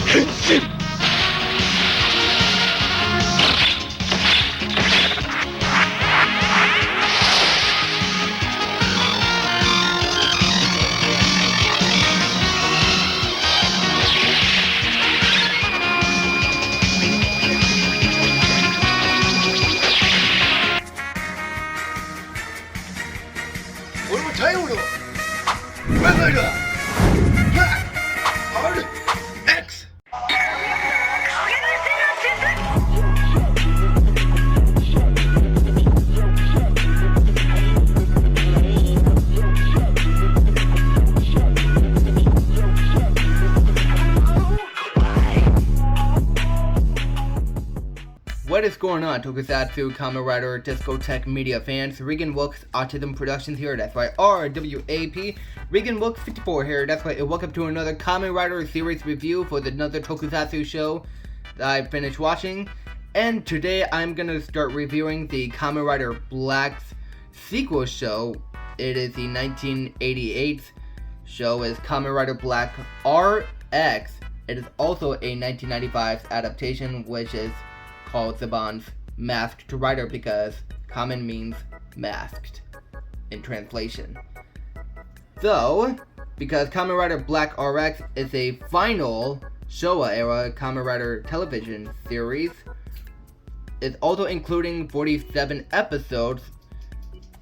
Kamen Rider BLACK Hard X. What is going on, Tokusatsu, Kamen Rider, Discotheque Media fans? Regan, Wilks, Autism Productions here, that's right, RWAP. Regan, Wilks 54 here, that's right, and welcome to another Kamen Rider series review for another Tokusatsu show that I finished watching. And today I'm gonna start reviewing the Kamen Rider BLACK's sequel show. It is the 1988 show, is Kamen Rider BLACK RX. It is also a 1995 adaptation, which is called Saban's Masked Rider because Kamen means masked in translation. So, because Kamen Rider BLACK RX is a final Showa era Kamen Rider television series, it's also including 47 episodes,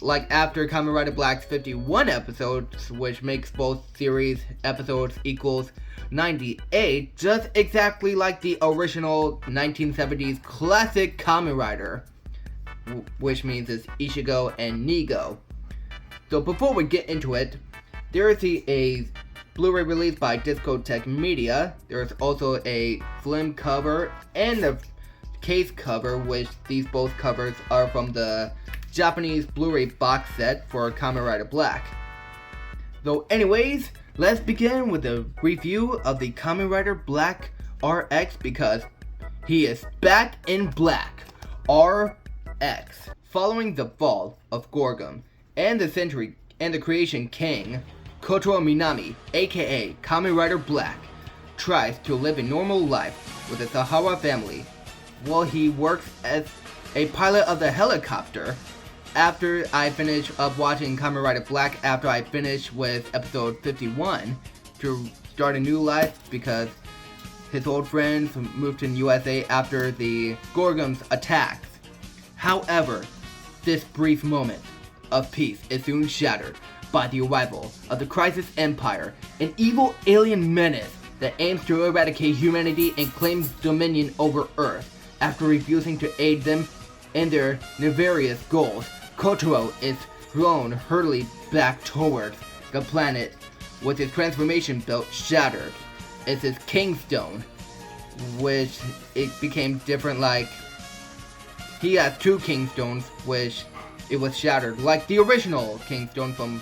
like after Kamen Rider BLACK's 51 episodes, which makes both series episodes equals 98, just exactly like the original 1970s classic Kamen Rider, which means it's Ishigo and Nigo. So before we get into it, there is a Blu-ray release by Discotheque Media. There's also a slim cover and a case cover, which these both covers are from the Japanese Blu-ray box set for Kamen Rider BLACK. So anyways, let's begin with a review of the Kamen Rider BLACK RX because he is back in black. RX. Following the fall of Gorgom and the Creation King, Kotaro Minami, aka Kamen Rider BLACK, tries to live a normal life with the Sahara family while he works as a pilot of the helicopter. After I finish up watching Kamen Rider BLACK, after I finish with episode 51, to start a new life because his old friends moved to the USA after the Gorgom's attacks. However, this brief moment of peace is soon shattered by the arrival of the Crisis Empire, an evil alien menace that aims to eradicate humanity and claims dominion over Earth. After refusing to aid them in their nefarious goals, Kotaro is thrown hurriedly back towards the planet with his transformation belt shattered. It's his Kingstone, which it became different, like he has two Kingstones, which it was shattered like the original Kingstone from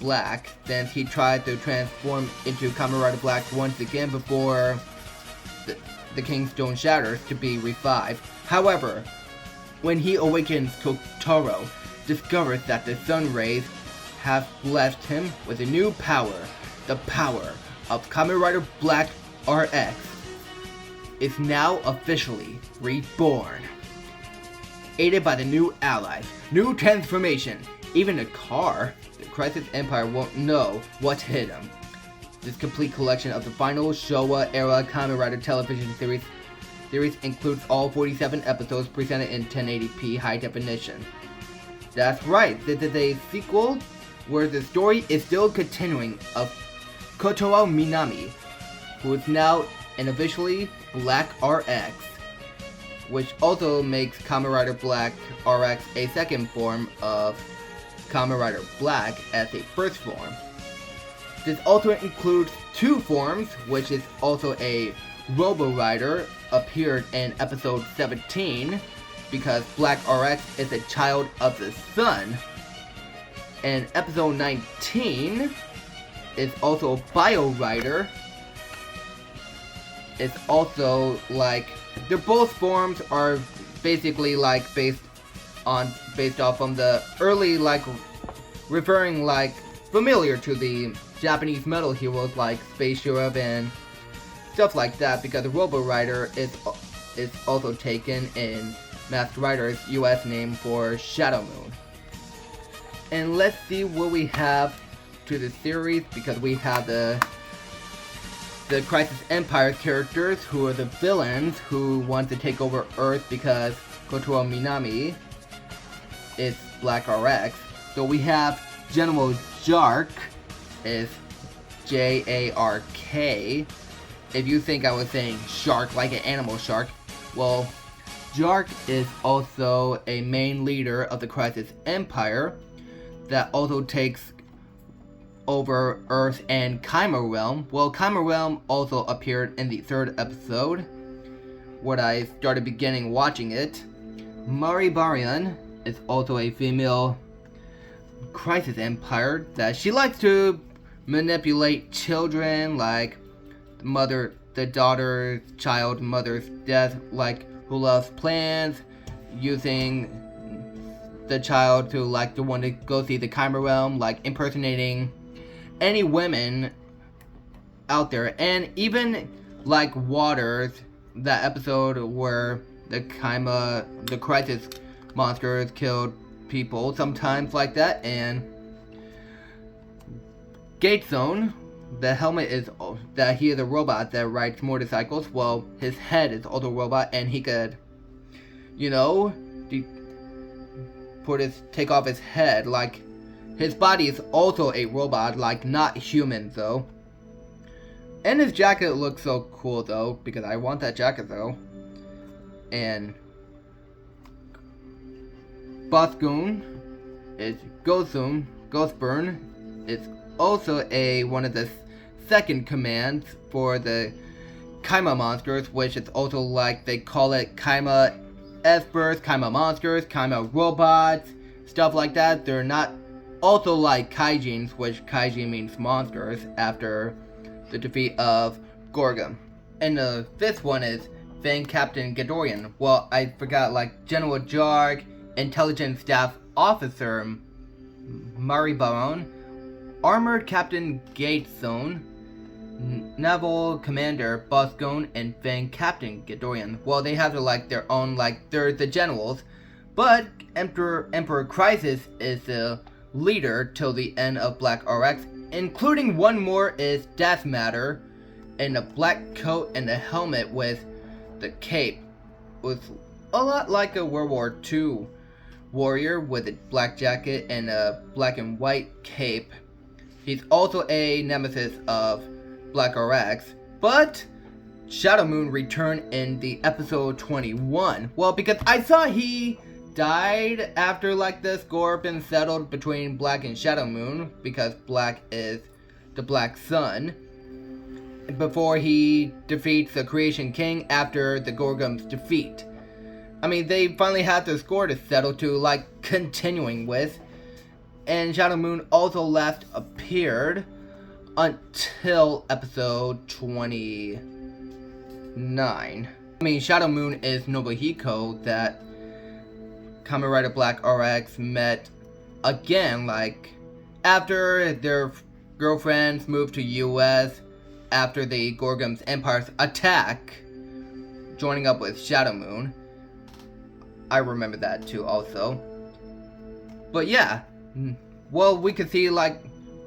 Black. Then he tried to transform into Kamen Rider BLACK once again before the Kingstone shatters to be revived. However, when he awakens, Kotaro discovers that the sun rays have blessed him with a new power. The power of Kamen Rider BLACK RX is now officially reborn. Aided by the new allies, new transformation, even a car, the Crisis Empire won't know what hit him. This complete collection of the final Showa era Kamen Rider television series includes all 47 episodes presented in 1080p high definition. That's right, this is a sequel where the story is still continuing of Kotaro Minami, who is now an officially BLACK RX, which also makes Kamen Rider BLACK RX a second form of Kamen Rider BLACK as a first form. This also includes two forms, which is also a Robo Rider, appeared in episode 17, because BLACK RX is a child of the sun. And episode 19 is also Bio Rider. It's also like, they're both forms are basically like based off from the early, like referring like familiar to the Japanese metal heroes like Space Sheriff and stuff like that, because the Robo Rider is also taken in Masked Rider's US name for Shadow Moon. And let's see what we have to the series, because we have the Crisis Empire characters, who are the villains who want to take over Earth because Kotaro Minami is Black RX. So we have General Jark, is Jark. If you think I was saying shark like an animal shark, well, Jark is also a main leader of the Crisis Empire that also takes over Earth and Kaima Realm. Well, Kaima Realm also appeared in the 3rd episode, when I started beginning watching it. Reborn is also a female Crisis Empire that she likes to manipulate children, like the daughter's child mother's death, like who loves plans, using the child to like to want to go see the Kaima Realm, like impersonating any women out there. And even like Waters, that episode where the Crisis monsters killed people, sometimes like that. And Kingstone, the helmet is that he is a robot that rides motorcycles. Well, his head is also a robot, and he could, take off his head. Like, his body is also a robot, like not human though. And his jacket looks so cool though, because I want that jacket though. And Bosgoon is Ghostburn is also one of the second commands for the Kaima Monsters, which is also like they call it Kaima Espers, Kaima Monsters, Kaima Robots, stuff like that. They're not also like Kaijins, which Kaijin means monsters, after the defeat of Gorgom. And the 5th one is Van Captain Ghidorah. Well, I forgot, like General Jarg, Intelligence Staff Officer Reborn, Armored Captain Kingstone, Naval Commander Bosgoon, and Van Captain Ghidorah. Well, they have their own, they're the generals, but Emperor Crisis is the leader till the end of Black RX, including one more is Death Matter in a black coat and a helmet with the cape. Was a lot like a World War II warrior with a black jacket and a black and white cape. He's also a nemesis of Black RX, but Shadow Moon returned in the episode 21. Well, because I saw he died after the score been settled between Black and Shadow Moon, because Black is the Black Sun, before he defeats the Creation King after the Gorgom's defeat. I mean, they finally had the score to settle to continuing with, and Shadow Moon also last appeared until episode 29. I mean, Shadow Moon is Nobuhiko that Kamen Rider Black RX met again, after their girlfriends moved to US after the Gorgom's Empire's attack, joining up with Shadow Moon. I remember that too also. But yeah, well, we can see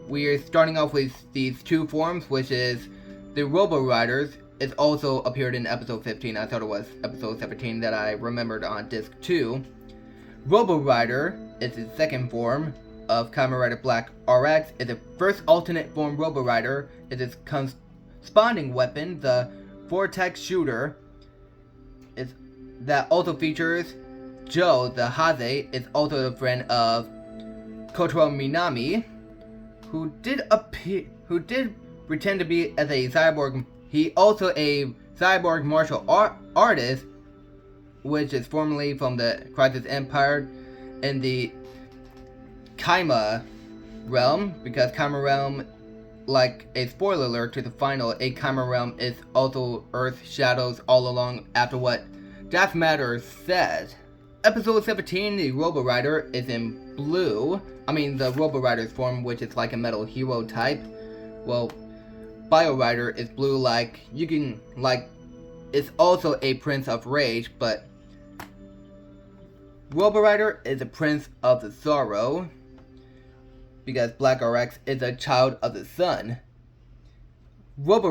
we're starting off with these 2 forms, which is the Robo Riders. It also appeared in episode 15. I thought it was episode 17 that I remembered on disc 2. Robo Rider is the 2nd form of Kamen Rider Black RX. It's the first alternate form Robo Rider. It is corresponding weapon, the Vortex Shooter, that also features Joe, the Haze, is also the friend of Kotaro Minami, who did pretend to be as a cyborg. He also a cyborg martial artist, which is formerly from the Crisis Empire in the Kaima Realm, because Kaima Realm, a spoiler alert to the final, a Kaima Realm is also Earth Shadows all along, after what Death Matter said. Episode 17, the Robo Rider, is in blue. I mean, the Robo Rider's form, which is like a metal hero type. Well, Bio Rider is blue, like, you can, like, it's also a Prince of Rage, but Robo Rider is a Prince of the Sorrow, because Black RX is a child of the sun. Bio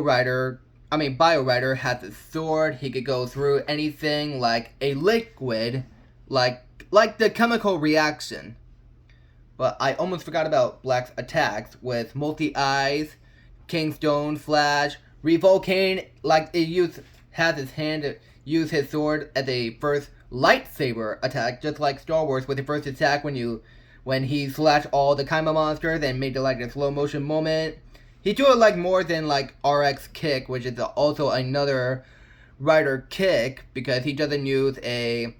Rider has a sword. He could go through anything like a liquid, like the chemical reaction. But I almost forgot about Black's attacks with multi-eyes, Kingstone, Flash, Revulcane, like it has his hand to use his sword as a first lightsaber attack, just like Star Wars with the first attack when he slashed all the Kaima Monsters and made it like a slow motion moment. He do it like more than like RX kick, which is also another Rider kick, because he doesn't use a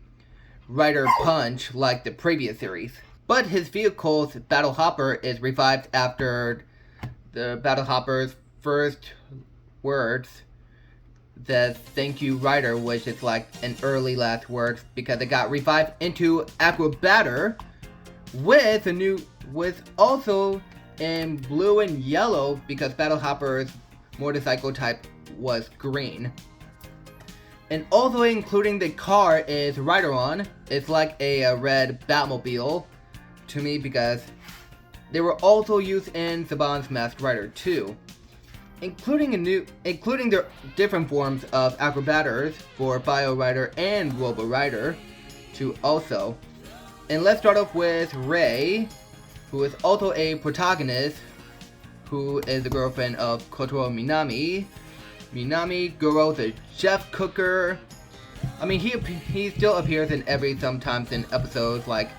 Rider punch like the previous series. But his vehicle's Battle Hopper is revived after the Battle Hopper's first words says "Thank you, Rider," which is like an early last word, because it got revived into Acrobatter with also in blue and yellow, because Battle Hopper's motorcycle type was green. And also including the car is Rideron. It's like a red Batmobile to me, because they were also used in Saban's Masked Rider 2. Including their different forms of Acrobatters for Bio Rider and Robo Rider 2 also. And let's start off with Rei, who is also a protagonist, who is the girlfriend of Kotaro Minami. Minami, Goro the chef cooker. I mean, he still appears in sometimes in episodes, like,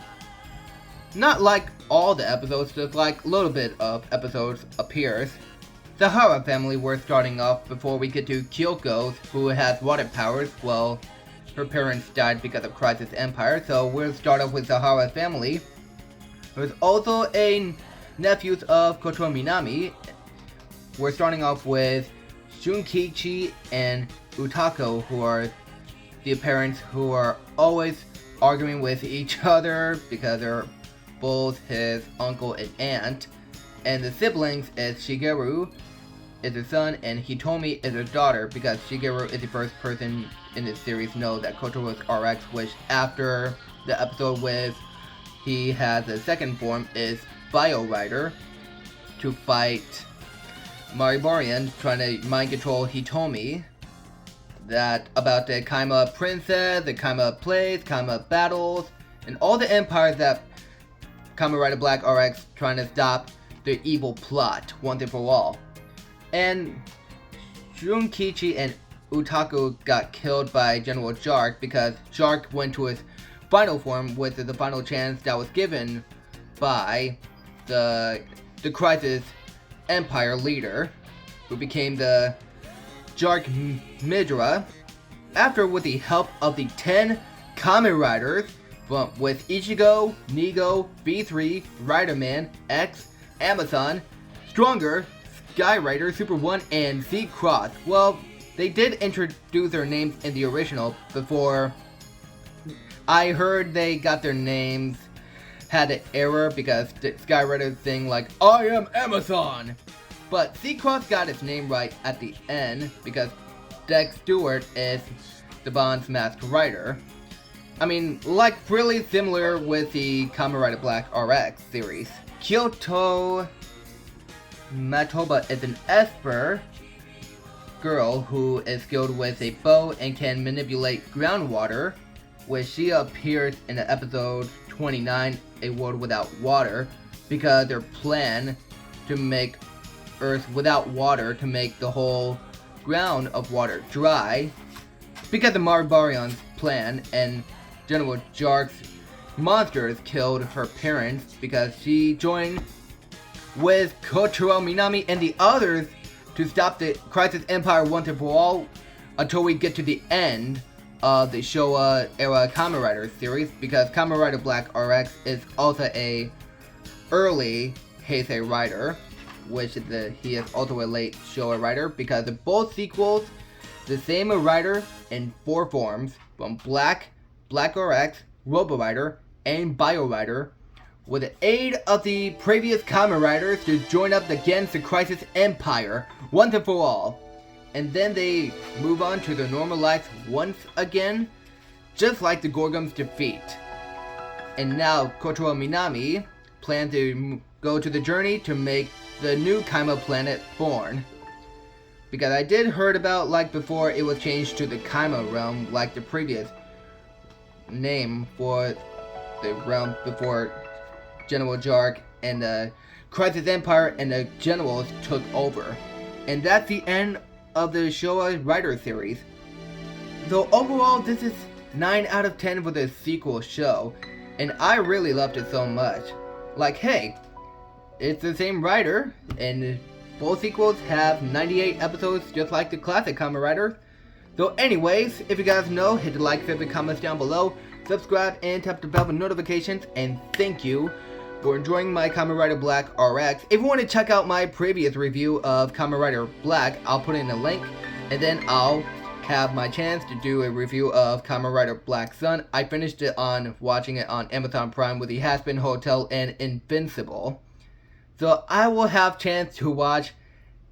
not like all the episodes, just like a little bit of episodes appears. The Hara family we're starting off before we get to Kyoko, who has water powers. Well, her parents died because of Crisis Empire, so we'll start off with the Hara family. There's also a nephews of Kotaro Minami. We're starting off with Shunkichi and Utako, who are the parents who are always arguing with each other because they're both his uncle and aunt. And the siblings is Shigeru is his son, and Hitomi is his daughter, because Shigeru is the first person in this series to know that Kotaro is RX, which after the episode with he has a second form is Bio Rider to fight Mariborian, trying to mind control Hitomi. That about the Kaima Princess, the Kaima Plays, Kaima Battles, and all the empires that Kamen Rider BLACK RX trying to stop the evil plot once and for all. And Shunkichi and Utako got killed by General Jark, because Jark went to his final form, which is the final chance that was given by the Crisis Empire leader, who became the Jark Midra. After, with the help of the 10 Kamen Riders, with Ichigo, Nigo, B3, Riderman, X, Amazon, Stronger, Sky Rider, Super 1, and Z-Cross. Well, they did introduce their names in the original before. I heard they got their names had an error because the Sky Rider's thing like, I am Amazon! But Z-Cross got its name right at the end, because Dex Stewart is the Bond's Masked Rider. I mean, like, really similar with the Kamen Rider BLACK RX series. Kyoto Matoba is an Esper girl who is skilled with a bow and can manipulate groundwater, which she appears in the episode 29, A World Without Water, because their plan to make Earth without water, to make the whole ground of water dry, because of Maribarion's plan, and General Jark's monsters killed her parents, because she joined with Kotaro Minami and the others to stop the Crisis Empire once and for all, until we get to the end of the Showa era Kamen Rider series, because Kamen Rider BLACK RX is also a early Heisei Rider, which is he is also a late Showa Rider, because of both sequels, the same Rider in 4 forms, from Black, BLACK RX, Robo Rider, and Bio Rider, with the aid of the previous Kamen Riders to join up against the Crisis Empire once and for all. And then they move on to their normal lives once again, just like the Gorgom's defeat. And now Kotaro Minami plans to go to the journey to make the new Kaima planet born. Because I did heard about, like before, it was changed to the Kaima Realm, like the previous name for the realm before General Jark and the Crisis Empire and the Generals took over. And that's the end of the Showa Rider series. So overall, this is 9 out of 10 for the sequel show, and I really loved it so much. Like, hey, it's the same writer, and both sequels have 98 episodes just like the classic Kamen Rider. So anyways, if you guys know, hit the like, favorite, comments down below, subscribe, and tap the bell for notifications, and thank you for enjoying my Kamen Rider Black RX. If you want to check out my previous review of Kamen Rider Black, I'll put in a link, and then I'll have my chance to do a review of Kamen Rider Black Sun. I finished it on watching it on Amazon Prime with the Hazbin Hotel and Invincible. So I will have chance to watch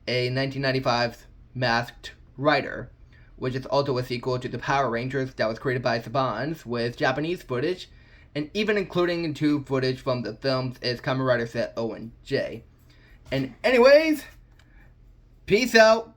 a 1995's Masked Rider, which is also a sequel to the Power Rangers that was created by Saban's with Japanese footage, and even including into footage from the films is Kamen Rider Set O and J. And anyways, peace out.